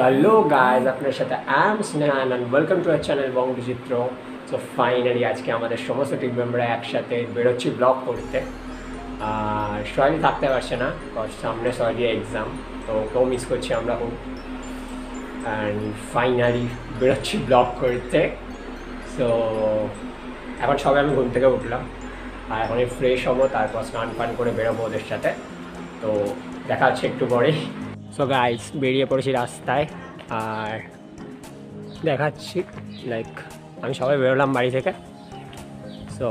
Hello guys, আপনার সাথে I am Snehan and welcome to our channel Bangachitra. So finally আজকে আমাদের সমস্ত টিম মেম্বাররা একসাথে বেরোচ্ছি ব্লগ করতে। আর সবাই থাকতে পারছে না, সামনে সবাই এক্সাম, তো কেউ মিস করছি আমরা খুব। অ্যান্ড ফাইনালি বেরোচ্ছি ব্লগ করতে। সো এখন সবাই আমি ঘুম থেকে উঠলাম, আর এখন ফ্রেশ হবো, তারপর স্নান পান করে বেরোবো ওদের সাথে। তো দেখা হচ্ছে একটু পরেই। সো গাইস, বেরিয়ে পড়েছি রাস্তায়, আর দেখাচ্ছি লাইক আমি সবাই বেরোলাম বাড়ি থেকে। সো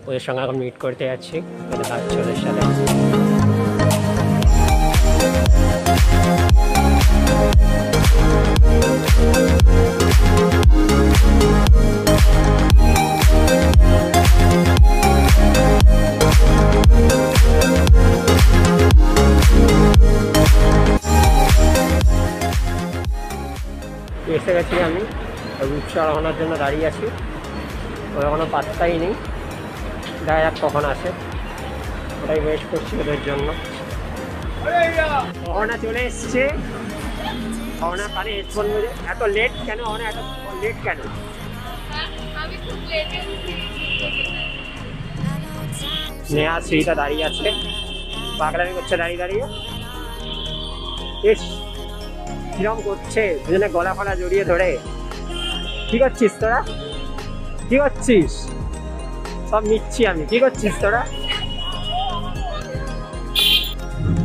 ওদের সঙ্গে এখন মিট করতে যাচ্ছি, দেখা হচ্ছে ওদের সাথে। এসে গেছি আমি, রূপসা রওনার জন্য দাঁড়িয়ে আছি। ওরা কোনো পাত্তাই নেই, দেখা যাক কখন আসে, ওটাই ওয়েট করছি ওদের জন্য। রওনা চলে এসছে, রওনা কানে হেডফোন মেরে। এত লেট কেন? রওনা এত লেট কেন? স্নেহা শ্রীটা দাঁড়িয়ে আছে, পাগলামি করছে দাঁড়িয়ে দাঁড়িয়ে। ইস, কিরম করছে দুজনে গলা ফলা জড়িয়ে ধরে। কি করছিস তোরা? কি করছিস? সব নিচ্ছি আমি। কি করছিস তোরা?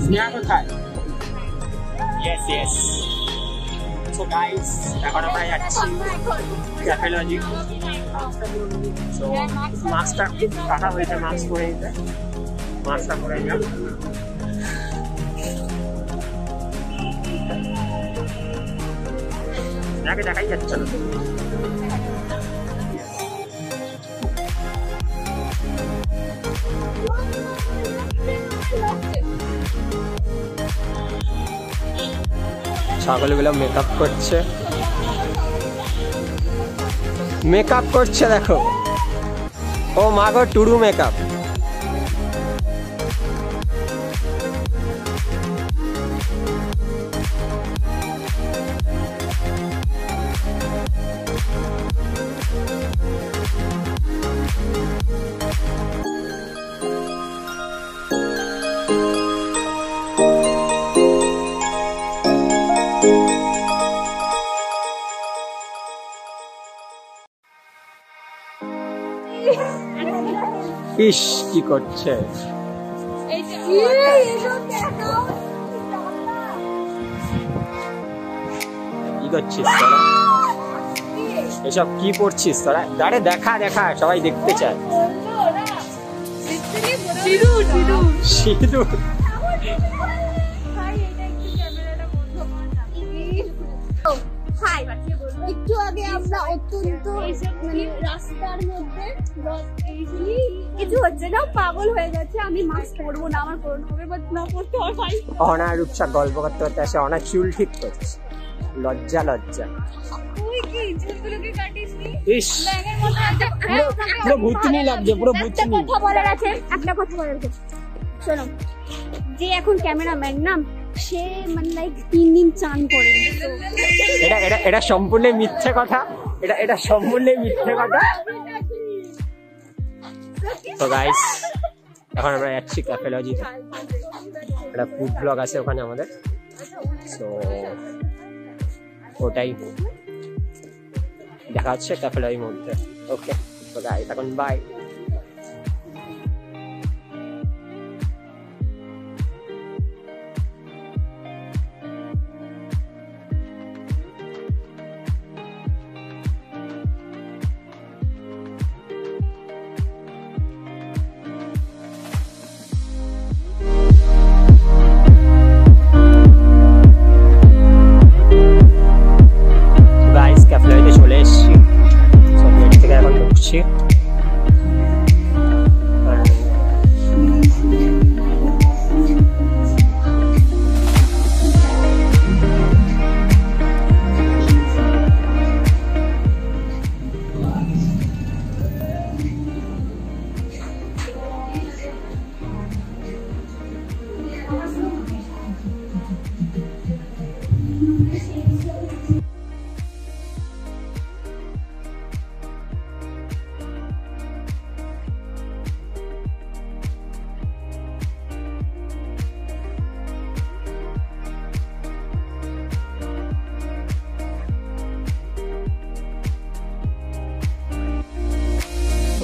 স্নেহা কোথায়? Yes yes. সো গাইস, এখন আমরা যাচ্ছি ক্যাফেলজি। সো মাস্কটা কাটা হয়েছে, মাস্ক পরে নিতে, মাস্কটা পরে নিলাম। স্নেহাকে দেখাই যাচ্ছে না। ছাগলগুলো মেকআপ করছে, মেকআপ করছে দেখো। ও মা গো, টুরু মেকআপ। ইস, কি করছে? কি করছিস তোরা? এসব কি পড়ছিস তোরা? দাঁড়ে দেখা দেখা, সবাই দেখতে চায়। সিঁদুর একটু আগে আমরা অত্যন্ত মানে রাস্তার মধ্যে কিছু হচ্ছে না, পাগল হয়ে যাচ্ছে। আমি মাস্ক পরবো না, আমার করোনা হবে, বাট না পড়তে হয় ভাই। অনা রূপসা গল্প করতে করতে আসে, অনা চুল ঠিক করছে। লজ্জা লজ্জা। তুই কি চুলগুলোকে কাটিসনি? ইস, ব্যাঙের মতো একটা পুরো ভূতনি লাগছে, পুরো ভূতনি। একটা কথা বলার আছে, একটা কথা বলার আছে। শোনো, যে এখন ক্যামেরাম্যান না, সে মানে লাইক 3 দিন চান করে। এটা এটা এটা সম্পূর্ণ মিথ্যে কথা, এটা সম্পূর্ণ মিথ্যে কথা। তো গাইস, এখন আমরা যাচ্ছি ক্যাফেলজিতে, একটা ফুড ব্লগ আছে ওখানে আমাদের। সো ওটাই দেখা হচ্ছে ক্যাফেলজির মধ্যে। ওকে, তো গাইস এখন বাই। চলে এসছি, সব গেট থেকে এখন ঢুকছি।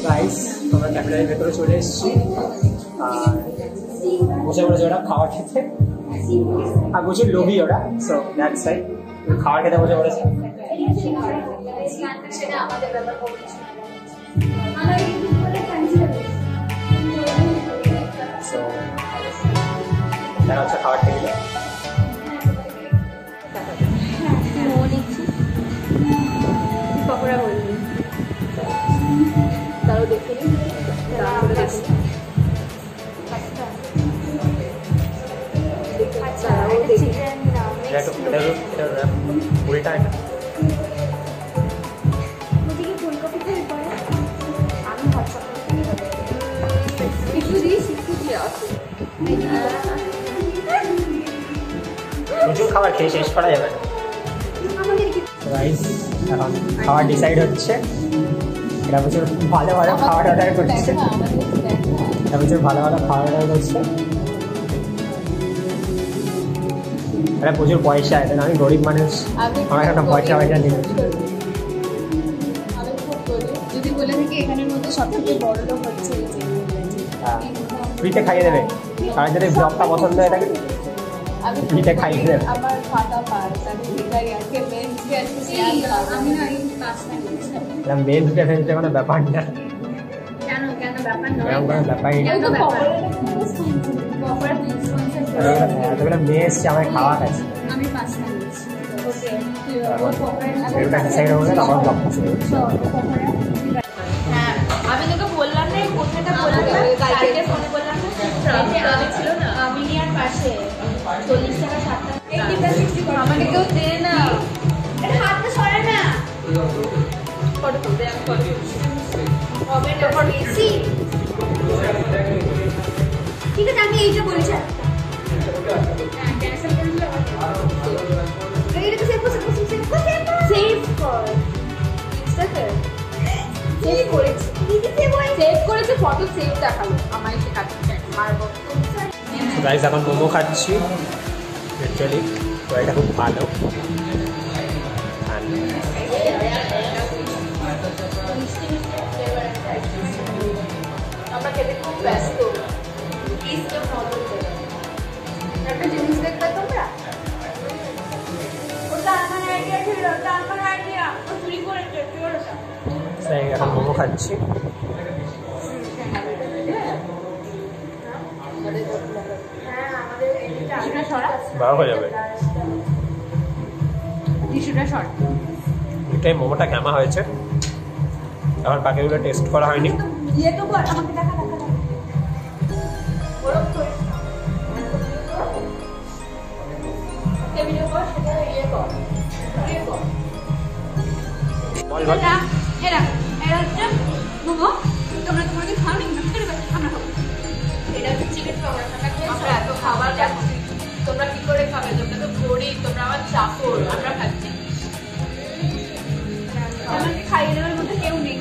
গাইস আমরা ক্যামেরার ভেতরে চলে এসেছি আর বসে পড়েছে ওরা খাবার খেতে আর প্রচুর লোভী ওরা সো দ্যাট সাইড খাবার খেতে বসে পড়েছে সো দেখা হচ্ছে খাবার টেবিলে পকোড়া বলবি তাও দেখে নি পুরিটা এটা প্রচুর খাবার খেয়ে শেষ করা যাবে না রাইস এখন খাবার ডিসাইড হচ্ছে এটা প্রচুর ভালো ভালো খাবার অর্ডার করছে এটা প্রচুর ভালো ভালো খাবার অর্ডার করছে এটা প্রচুর পয়সা আছে আমি গরিব মানুষ আমার একটা পয়সা নেই যদি বলে থাকি এখানের মধ্যে সব থেকে বড় লোক হচ্ছে ফ্রিতে খাইয়ে দেবে আর যদি ব্লগটা পছন্দ হয়ে থাকে ফ্রিতে খাইয়ে দেবে আমার ফাটা পার আমি ভিখারি আজকে মেন্স ডে আমি না এই পাঁচটা এটা মেন্স ডে ফেন্স ডে কোনো ব্যাপার না কেন ব্যাপার নয় এরকম কোনো ব্যাপারই না এতগুলো মেয়ে এসছে আমার খাওয়া খাচ্ছে আমি পাঁচটা নিয়েছি এটা ডিসাইড হবে তখন ব্লগটা শুরু হ্যাঁ আমি তোকে বললাম না এই কোথাটা বললাম না গাইডের ফোনে বললাম না আমি ছিল না মিনিয়ার পাশে 40 টাকা 7 টাকা এই টিপটা 60 আমাকে কেউ দে না এটা হাতটা সরে না ফটো তুলতে আমি ফটো হবে না ফটো এসি ঠিক আছে আমি এইটা বলেছি হ্যাঁ ক্যান্সেল করে দিলে এইটা সেভ কর সেভ কর ইনস্টাতে সেভ করেছে সেভ করেছে ফটো সেভ দেখালো আমায় সে কাটছে মারবো গাইস এখন মোমো খাচ্ছি অ্যাকচুয়ালি তো এটা খুব ভালো আমরা খেতে খুব ব্যস্ত ইসকে ফলো করে একটা জিনিস দেখবে তোমরা ওটা আমার আইডিয়া ছিল ওটা আমার আইডিয়া ও চুরি করেছে চোরটা তাই এখন মোমো খাচ্ছি ভালো হয়ে যাবে এটাই মোমোটা কেমন হয়েছে আমার বাকিগুলো টেস্ট করা হয়নি তোমরা কি করে খাবে তোমরা তো গরিব তোমরা আমার চাকর আমরা খাচ্ছি আমাকে খাইয়ে দেওয়ার মতো কেউ নেই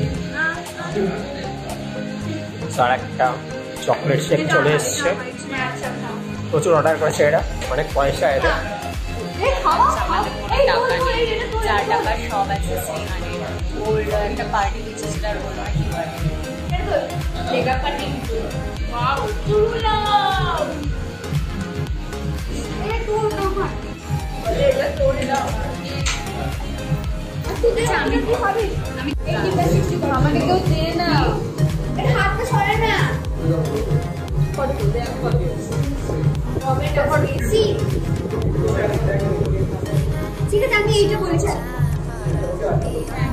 আর একটা চকলেট শেক চলে এসছে প্রচুর অর্ডার করেছে এরা অনেক পয়সা এদের $4 সব আছে গোল্ড একটা পার্টি দিচ্ছে সেটা রোল মেগা পার্টি ওয়াও চুলাও এই তোর না ভাই এটা তোর দাও আমি কি হবে আমি আমাকে কেউ দে না এটা হাতটা সরে না ফটো তুলতে আমি ফটো হবে এটা ফটো এসি ঠিক আছে আমি এইটা বলেছি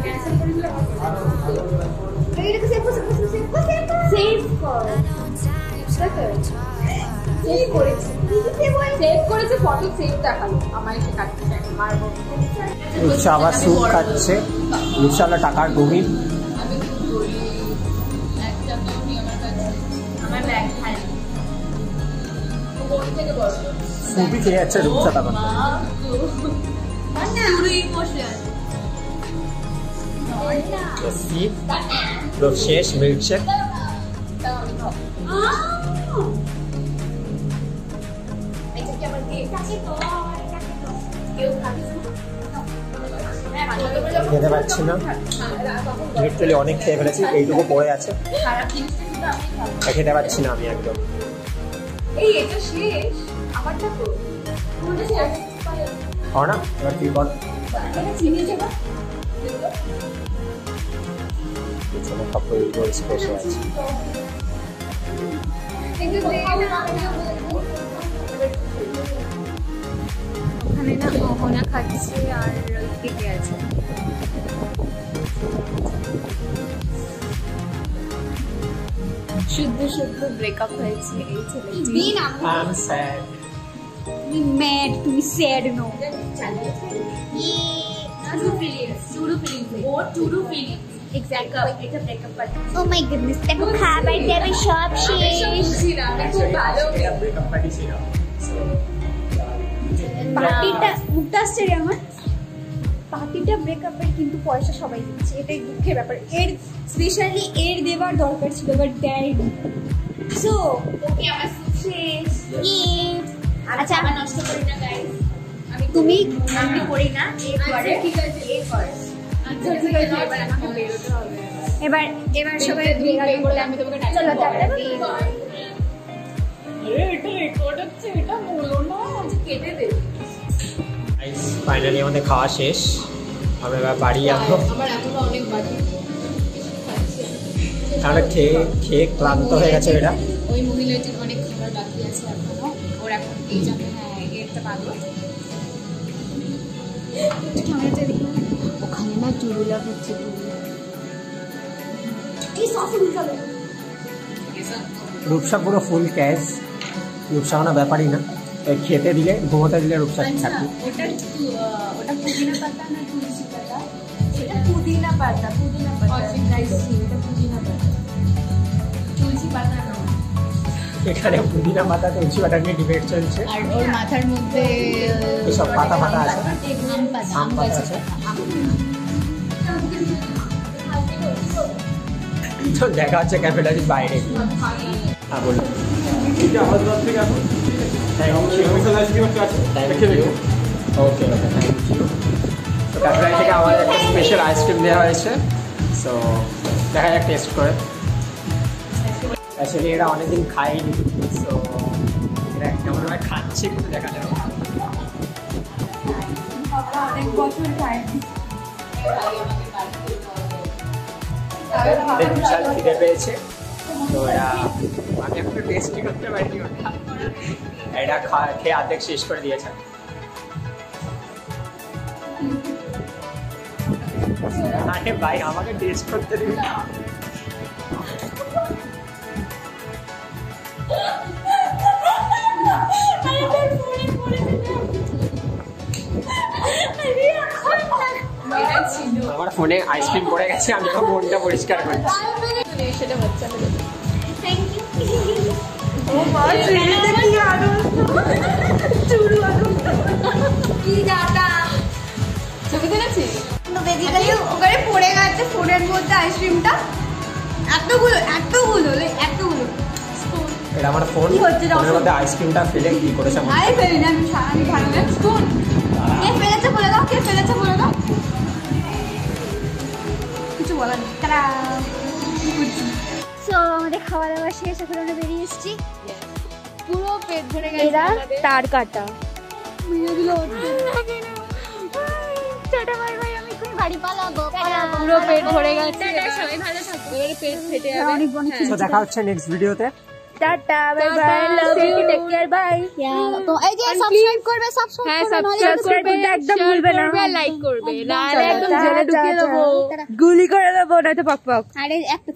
ক্যান্সেল করে দিলাম এইটা সেভ কর সেভ কর সেভ করেছে সেভ করেছে ফটো সেভ দেখালো আমায় সে কাটতে চাই মারবো রূপসা আবার স্যুপ খাচ্ছে রূপসা হলো টাকার গভীর আমি খুব গরিব একটা মেয়ে আমার কাছে আমার ব্যাগ খালি কোন থেকে বড় স্যুপই খেয়ে যাচ্ছে রূপসা তখন শেষ মিল্কশেক কেউ খাবে খেতে পারছি না, লিটারালি অনেক খেয়ে ফেলেছি, এইটুকু পড়ে আছে, খেতে পারছি না আমি একদম। না এবার কি বল, বসে আছে। ওখানে না মোহনা খাচ্ছে আর দিকে আছে। শুদ্ধ শুদ্ধ ব্রেকআপ হয়েছে এই ছেলেটি। তুমি sad no. Oh my goodness, দেখো খাবার দাবার সব শেষ। পার্টিটা মুক্তা আসছে রে আমার। পার্টিটা ব্রেকআপের কিন্তু পয়সা সবাই দিচ্ছে, এটাই দুঃখের ব্যাপার। এর স্পেশালি এর দেওয়ার দরকার ছিল, বাট দেয়নি। সো ওকে আমার শেষ। আচ্ছা আমার নষ্ট করি না গাইস, তুমি আমি করি না, ঠিক আছে এ কর। আচ্ছা ঠিক আছে, এবার আমাকে বেরোতে হবে। এবার সবাই বেরোবে বলে আমি তোমাকে চলো টাটা। এটা রেকর্ড হচ্ছে, এটা বলো না, কেটে দে। ফাইনালি আমাদের খাওয়া শেষ, আমরা এবার বাড়ি যাবো। আমরা খেয়ে ক্লান্ত হয়ে গেছে। এটা ওই মহিলাটির অনেক খাবার বাকি আছে এখনো, ওর এখন এই যাবে। হ্যাঁ এটা পাগল। ওখানে না চুরুলা হচ্ছে, রূপসা পুরো ফুল ক্যাশ, রূপসা কোনো ব্যাপারই না, খেতে দিলে ঘুমোতে দিলে রূপসা থাকবে। ওটা পুদিনা পাতা না তুলসী পাতা? সেটা পুদিনা পাতা, পুদিনা পাতা। এটা পুদিনা পাতা, তুলসী পাতা না। এখানে পুদিনা পাতা তুলসী পাতা নিয়ে ডিবেট চলছে। আর ওর মাথার মধ্যে এসব পাতা পাতা আছে, আম পাতা আছে। তো দেখা হচ্ছে ক্যাফেটারির বাইরে। হ্যাঁ বলুন। ওকে ওকে, থ্যাংক ইউ। তো ক্যাফেটারি থেকে আমাদের একটা স্পেশাল আইসক্রিম দেওয়া হয়েছে, সো দেখা যাক টেস্ট করে। অ্যাকচুয়ালি এরা অনেকদিন খাইনি, সো এরা কেমনভাবে খাচ্ছে কিন্তু দেখা যাবে। অনেক বছর খাইনি। বিশাল খিদে পেয়েছে, তো এরা আমি একটু টেস্টি করতে পারিনি ওটা, এটা খেয়ে অর্ধেক শেষ করে দিয়েছে। আরে ভাই আমাকে টেস্ট করতে দিন। আমার ফোনে আইসক্রিম পড়ে গেছে, আমি এখন ফোনটা পরিষ্কার করছি। সেটা বাচ্চা ওখানে পড়ে গেছে ফোনের মধ্যে আইসক্রিমটা। এতগুলো এটা আমার ফোন, ফোনের মধ্যে আইসক্রিমটা ফেলে কি করেছে? আমি ফেলিনি, আমি ভালো স্পুন। কে ফেলেছে বলে দাও, কে ফেলেছে বলে দাও। কিছু বলার নেই। সো আমাদের খাওয়া দাওয়া শেষ, এখন আমরা বেরিয়ে এসেছি। পুরো পেট ভরে গেছে। এরা তার কাটা টাটা বাই বাই, আমি এখন বাড়ি পালাবো। পুরো পেট ভরে গেছে, সবাই ভালো থাকো। এবারে পেট ফেটে যাবে। অনেক অনেক তো দেখা হচ্ছে নেক্সট ভিডিওতে। Ta-ta bye bye, love you, take care, bye. তো এই যে সাবস্ক্রাইব করবে, সাবস্ক্রাইব করবে, একদম ভুলবে না, লাইক করবে, নালে একদম জেলে ঢুকিয়ে দেবো, গুলি করে দেবো, নয়তো পক পক। আরে একটা